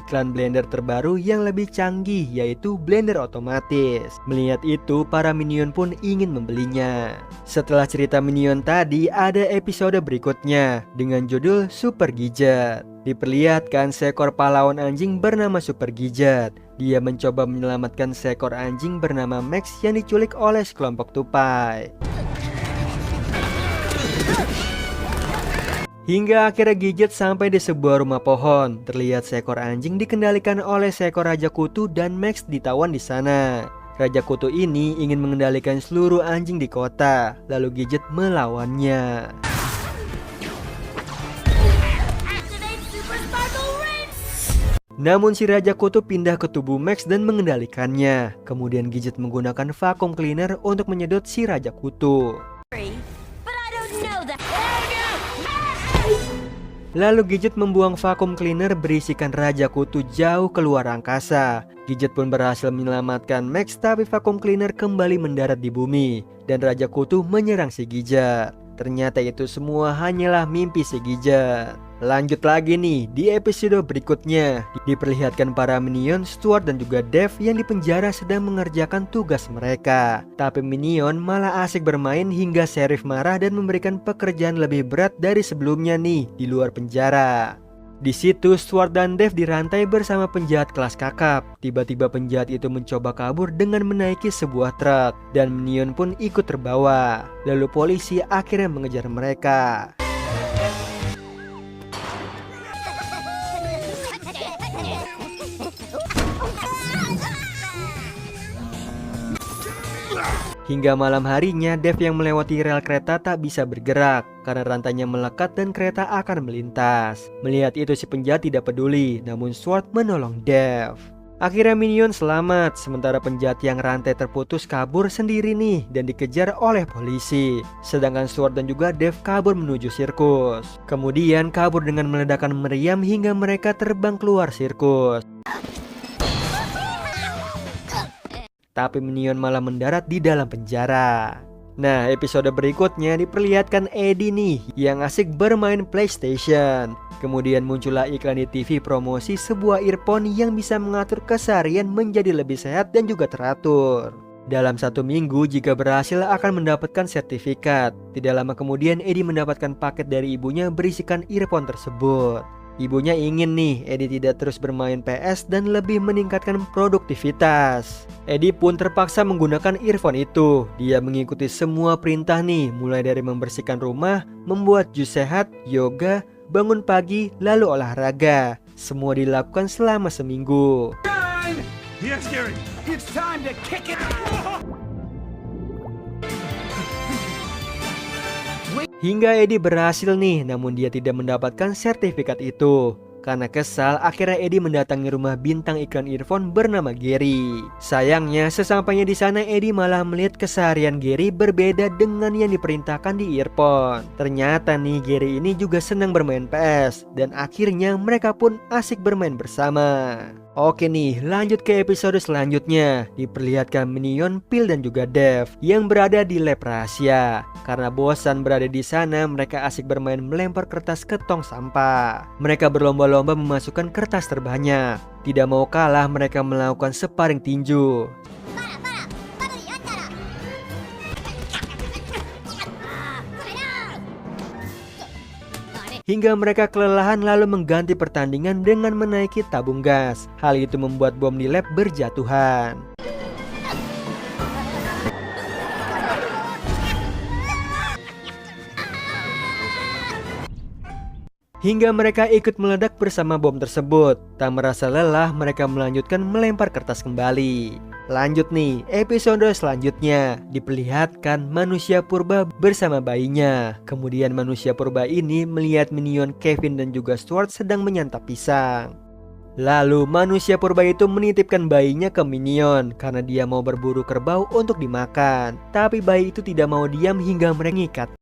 iklan blender terbaru yang lebih canggih, yaitu blender otomatis. Melihat itu, para minion pun ingin membelinya. Setelah cerita minion tadi, ada episode berikutnya dengan judul Super Gadget. Diperlihatkan seekor pahlawan anjing bernama Super Gadget. Dia mencoba menyelamatkan seekor anjing bernama Max yang diculik oleh sekelompok tupai. Hingga akhirnya Gadget sampai di sebuah rumah pohon. Terlihat seekor anjing dikendalikan oleh seekor Raja Kutu dan Max ditawan di sana. Raja Kutu ini ingin mengendalikan seluruh anjing di kota. Lalu Gadget melawannya. Namun si Raja Kutu pindah ke tubuh Max dan mengendalikannya. Kemudian Gadget menggunakan vacuum cleaner untuk menyedot si Raja Kutu. Lalu Gadget membuang vacuum cleaner berisikan Raja Kutu jauh keluar angkasa. Gadget pun berhasil menyelamatkan Max, tapi vacuum cleaner kembali mendarat di bumi dan Raja Kutu menyerang si Gadget. Ternyata itu semua hanyalah mimpi si Gadget. Lanjut lagi nih, di episode berikutnya diperlihatkan para minion Stuart dan juga Dev yang dipenjara sedang mengerjakan tugas mereka. Tapi minion malah asik bermain hingga Sheriff marah dan memberikan pekerjaan lebih berat dari sebelumnya nih di luar penjara. Di situ Stuart dan Dev dirantai bersama penjahat kelas kakap. Tiba-tiba penjahat itu mencoba kabur dengan menaiki sebuah truk dan minion pun ikut terbawa. Lalu polisi akhirnya mengejar mereka. Hingga malam harinya, Dev yang melewati rel kereta tak bisa bergerak karena rantainya melekat dan kereta akan melintas. Melihat itu si penjahat tidak peduli, namun Stuart menolong Dev. Akhirnya minion selamat, sementara penjahat yang rantai terputus kabur sendiri nih dan dikejar oleh polisi. Sedangkan Stuart dan juga Dev kabur menuju sirkus. Kemudian kabur dengan meledakan meriam hingga mereka terbang keluar sirkus. Tapi minion malah mendarat di dalam penjara. Nah, episode berikutnya diperlihatkan Eddie nih yang asik bermain PlayStation. Kemudian muncullah iklan di TV promosi sebuah earphone yang bisa mengatur keseharian menjadi lebih sehat dan juga teratur. Dalam 1 minggu jika berhasil akan mendapatkan sertifikat. Tidak lama kemudian Eddie mendapatkan paket dari ibunya berisikan earphone tersebut. Ibunya ingin nih Eddie tidak terus bermain PS dan lebih meningkatkan produktivitas. Eddie pun terpaksa menggunakan earphone itu. Dia mengikuti semua perintah nih, mulai dari membersihkan rumah, membuat jus sehat, yoga, bangun pagi, lalu olahraga. Semua dilakukan selama seminggu. Hingga Eddie berhasil nih, namun dia tidak mendapatkan sertifikat itu. Karena kesal, akhirnya Eddie mendatangi rumah bintang iklan earphone bernama Gary. Sayangnya, sesampainya di sana Eddie malah melihat keseharian Gary berbeda dengan yang diperintahkan di earphone. Ternyata nih Gary ini juga senang bermain PS dan akhirnya mereka pun asik bermain bersama. Oke nih, lanjut ke episode selanjutnya. Diperlihatkan minion Phil dan juga Dev yang berada di lab rahasia. Karena bosan berada di sana, mereka asik bermain melempar kertas ke tong sampah. Mereka berlomba-lomba memasukkan kertas terbanyak. Tidak mau kalah, mereka melakukan sparring tinju. Hingga mereka kelelahan lalu mengganti pertandingan dengan menaiki tabung gas. Hal itu membuat bom di lab berjatuhan. Hingga mereka ikut meledak bersama bom tersebut. Tak merasa lelah, mereka melanjutkan melempar kertas kembali. Lanjut nih, episode selanjutnya diperlihatkan manusia purba bersama bayinya. Kemudian manusia purba ini melihat minion Kevin dan juga Stuart sedang menyantap pisang. Lalu manusia purba itu menitipkan bayinya ke minion karena dia mau berburu kerbau untuk dimakan. Tapi bayi itu tidak mau diam hingga mengikat.